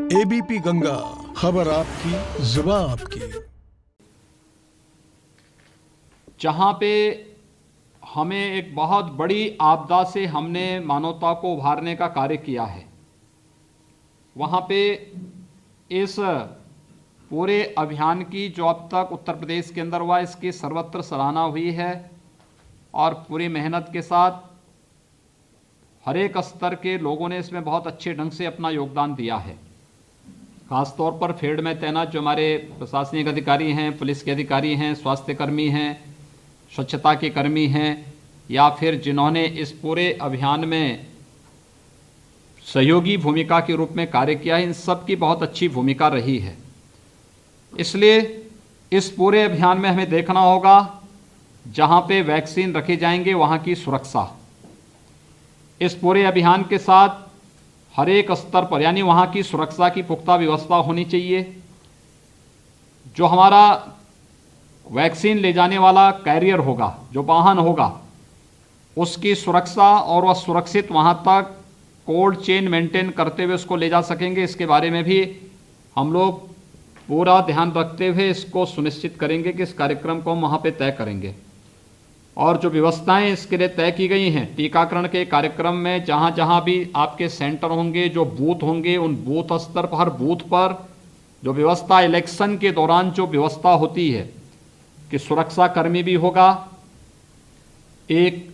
ABP Ganga, खबर आपकी, जुबान आपकी। जहाँ पे हमें एक बहुत बड़ी आपदा से हमने मानवता को उभारने का कार्य किया है, वहाँ पे इस पूरे अभियान की जो अब तक उत्तर प्रदेश के अंदर हुआ, इसकी सर्वत्र सराहना हुई है और पूरी मेहनत के साथ हर एक स्तर के लोगों ने इसमें बहुत अच्छे ढंग से अपना योगदान दिया है। खासतौर पर फील्ड में तैनात जो हमारे प्रशासनिक अधिकारी हैं, पुलिस के अधिकारी हैं, स्वास्थ्य कर्मी हैं, स्वच्छता के कर्मी हैं, या फिर जिन्होंने इस पूरे अभियान में सहयोगी भूमिका के रूप में कार्य किया है, इन सब की बहुत अच्छी भूमिका रही है। इसलिए इस पूरे अभियान में हमें देखना होगा, जहां पे वैक्सीन रखे जाएंगे वहां की सुरक्षा, इस पूरे अभियान के साथ हर एक स्तर पर यानी वहाँ की सुरक्षा की पुख्ता व्यवस्था होनी चाहिए। जो हमारा वैक्सीन ले जाने वाला कैरियर होगा, जो वाहन होगा, उसकी सुरक्षा और वह सुरक्षित वहाँ तक कोल्ड चेन मेंटेन करते हुए उसको ले जा सकेंगे, इसके बारे में भी हम लोग पूरा ध्यान रखते हुए इसको सुनिश्चित करेंगे कि इस कार्यक्रम को हम वहाँ पे तय करेंगे। और जो व्यवस्थाएं इसके लिए तय की गई हैं, टीकाकरण के कार्यक्रम में जहाँ जहाँ भी आपके सेंटर होंगे, जो बूथ होंगे, उन बूथ स्तर पर, हर बूथ पर जो व्यवस्था इलेक्शन के दौरान जो व्यवस्था होती है कि सुरक्षा कर्मी भी होगा, एक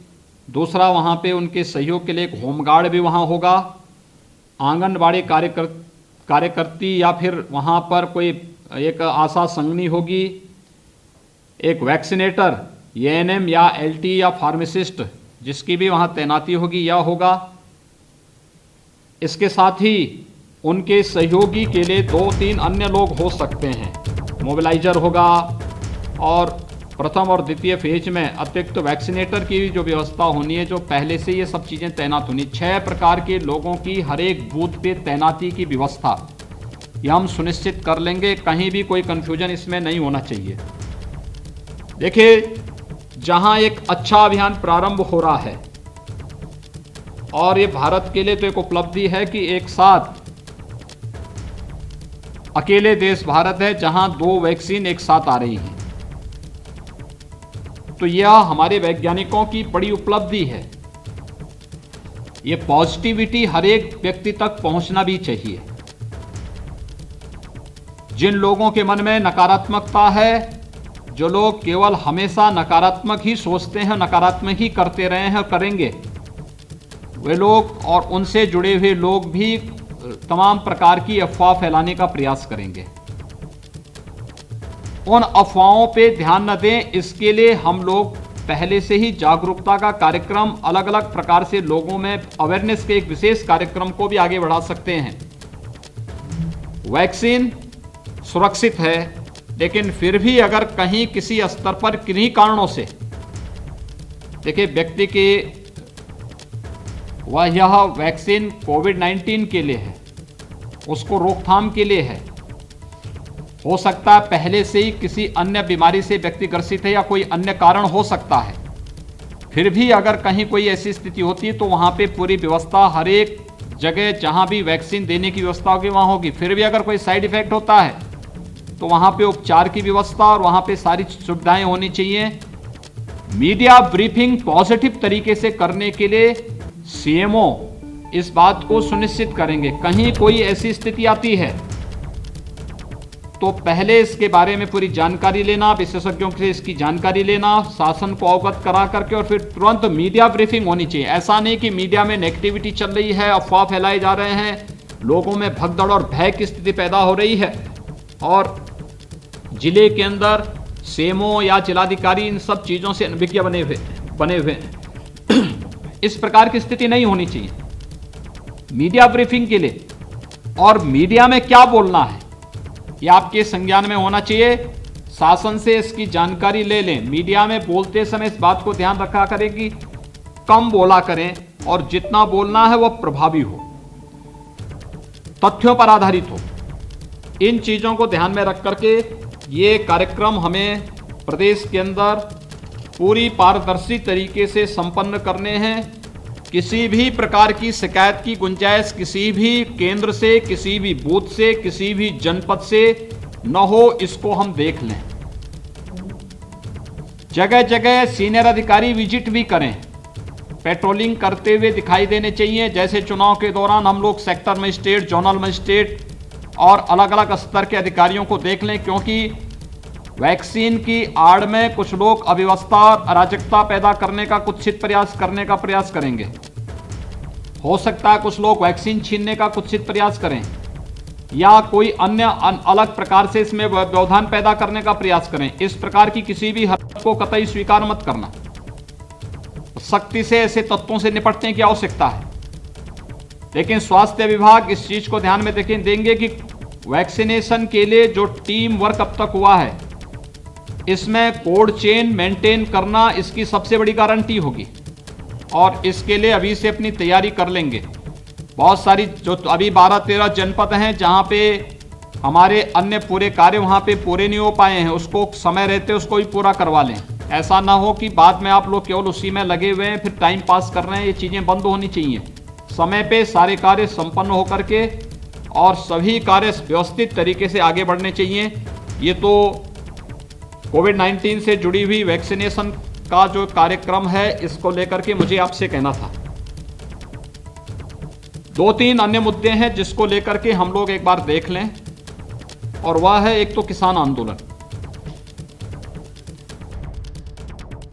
दूसरा वहाँ पे उनके सहयोग के लिए एक होमगार्ड भी वहाँ होगा, आंगनबाड़ी कार्यकर्ती या फिर वहाँ पर कोई एक आशा संगनी होगी, एक वैक्सीनेटर एएनएम या एलटी या फार्मासिस्ट जिसकी भी वहाँ तैनाती होगी या होगा। इसके साथ ही उनके सहयोगी के लिए 2-3 अन्य लोग हो सकते हैं, मोबिलाइजर होगा, और प्रथम और द्वितीय फेज में अतिरिक्त वैक्सीनेटर की जो व्यवस्था होनी है, जो पहले से ये सब चीज़ें तैनात होनी। 6 प्रकार के लोगों की हर एक बूथ पे तैनाती की व्यवस्था ये हम सुनिश्चित कर लेंगे, कहीं भी कोई कन्फ्यूजन इसमें नहीं होना चाहिए। देखिए, जहां एक अच्छा अभियान प्रारंभ हो रहा है, और ये भारत के लिए तो एक उपलब्धि है कि एक साथ अकेले देश भारत है जहां 2 वैक्सीन एक साथ आ रही हैं, तो यह हमारे वैज्ञानिकों की बड़ी उपलब्धि है। ये पॉजिटिविटी हर एक व्यक्ति तक पहुंचना भी चाहिए। जिन लोगों के मन में नकारात्मकता है, जो लोग केवल हमेशा नकारात्मक ही सोचते हैं, नकारात्मक ही करते रहे हैं और करेंगे, वे लोग और उनसे जुड़े हुए लोग भी तमाम प्रकार की अफवाह फैलाने का प्रयास करेंगे। उन अफवाहों पे ध्यान न दें, इसके लिए हम लोग पहले से ही जागरूकता का कार्यक्रम, अलग अलग प्रकार से लोगों में अवेयरनेस के एक विशेष कार्यक्रम को भी आगे बढ़ा सकते हैं। वैक्सीन सुरक्षित है, लेकिन फिर भी अगर कहीं किसी स्तर पर किन्हीं कारणों से, देखिए, व्यक्ति की यह वैक्सीन कोविड-19 के लिए है, उसको रोकथाम के लिए है, हो सकता है पहले से ही किसी अन्य बीमारी से व्यक्ति ग्रसित है या कोई अन्य कारण हो सकता है। फिर भी अगर कहीं कोई ऐसी स्थिति होती है तो वहाँ पे पूरी व्यवस्था हर एक जगह जहाँ भी वैक्सीन देने की व्यवस्था होगी वहाँ होगी। फिर भी अगर कोई साइड इफेक्ट होता है तो वहाँ पे उपचार की व्यवस्था और वहाँ पे सारी सुविधाएं होनी चाहिए। मीडिया ब्रीफिंग पॉजिटिव तरीके से करने के लिए सीएमओ इस बात को सुनिश्चित करेंगे, कहीं कोई ऐसी स्थिति आती है तो पहले इसके बारे में पूरी जानकारी लेना, विशेषज्ञों से इसकी जानकारी लेना, शासन को अवगत करा करके, और फिर तुरंत मीडिया ब्रीफिंग होनी चाहिए। ऐसा नहीं कि मीडिया में नेगेटिविटी चल रही है, अफवाह फैलाए जा रहे हैं, लोगों में भगदड़ और भय की स्थिति पैदा हो रही है और जिले के अंदर सीएमओ या जिलाधिकारी इन सब चीज़ों से अनभिज्ञ बने हुए इस प्रकार की स्थिति नहीं होनी चाहिए। मीडिया ब्रीफिंग के लिए और मीडिया में क्या बोलना है ये आपके संज्ञान में होना चाहिए। शासन से इसकी जानकारी ले लें। मीडिया में बोलते समय इस बात को ध्यान रखा करें कि कम बोला करें और जितना बोलना है वह प्रभावी हो, तथ्यों पर आधारित हो। इन चीज़ों को ध्यान में रख करके ये कार्यक्रम हमें प्रदेश के अंदर पूरी पारदर्शी तरीके से संपन्न करने हैं किसी भी प्रकार की शिकायत की गुंजाइश किसी भी केंद्र से, किसी भी बूथ से, किसी भी जनपद से न हो, इसको हम देख लें। जगह जगह सीनियर अधिकारी विजिट भी करें, पेट्रोलिंग करते हुए दिखाई देने चाहिए। जैसे चुनाव के दौरान हम लोग सेक्टर मजिस्ट्रेट, जोनल मजिस्ट्रेट और अलग अलग स्तर के अधिकारियों को देख लें, क्योंकि वैक्सीन की आड़ में कुछ लोग अव्यवस्था, अराजकता पैदा करने का कुत्सित प्रयास करने का प्रयास करेंगे। हो सकता है कुछ लोग वैक्सीन छीनने का कुत्सित प्रयास करें या कोई अन्य अलग प्रकार से इसमें व्यवधान पैदा करने का प्रयास करें। इस प्रकार की किसी भी हरकत को कतई स्वीकार मत करना। सख्ती से ऐसे तत्वों से निपटने की आवश्यकता है। लेकिन स्वास्थ्य विभाग इस चीज को ध्यान में देंगे कि वैक्सीनेशन के लिए जो टीम वर्क अब तक हुआ है, इसमें कोल्ड चेन मेंटेन करना इसकी सबसे बड़ी गारंटी होगी और इसके लिए अभी से अपनी तैयारी कर लेंगे। बहुत सारी जो अभी 12-13 जनपद हैं जहां पे हमारे अन्य पूरे कार्य वहां पे पूरे नहीं हो पाए हैं, उसको समय रहते उसको भी पूरा करवा लें। ऐसा ना हो कि बाद में आप लोग केवल उसी में लगे हुए हैं, फिर टाइम पास कर रहे हैं। ये चीजें बंद होनी चाहिए। समय पे सारे कार्य संपन्न होकर के और सभी कार्य व्यवस्थित तरीके से आगे बढ़ने चाहिए। ये तो कोविड-19 से जुड़ी हुई वैक्सीनेशन का जो कार्यक्रम है, इसको लेकर के मुझे आपसे कहना था। 2-3 अन्य मुद्दे हैं जिसको लेकर के हम लोग एक बार देख लें, और वह है एक तो किसान आंदोलन।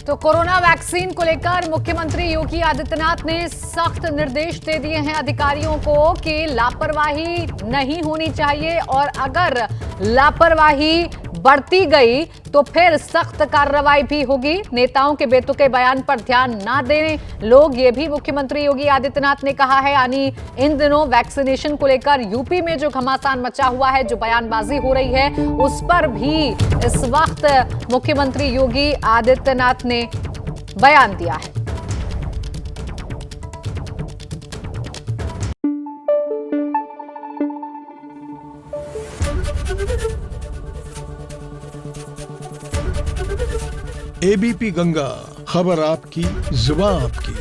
तो कोरोना वैक्सीन को लेकर मुख्यमंत्री योगी आदित्यनाथ ने सख्त निर्देश दे दिए हैं अधिकारियों को कि लापरवाही नहीं होनी चाहिए और अगर लापरवाही बढ़ती गई तो फिर सख्त कार्रवाई भी होगी। नेताओं के बेतुके बयान पर ध्यान ना दें लोग, ये भी मुख्यमंत्री योगी आदित्यनाथ ने कहा है। यानी इन दिनों वैक्सीनेशन को लेकर यूपी में जो घमासान मचा हुआ है, जो बयानबाजी हो रही है, उस पर भी इस वक्त मुख्यमंत्री योगी आदित्यनाथ ने बयान दिया है। एबीपी गंगा, खबर आपकी, जुबान आपकी।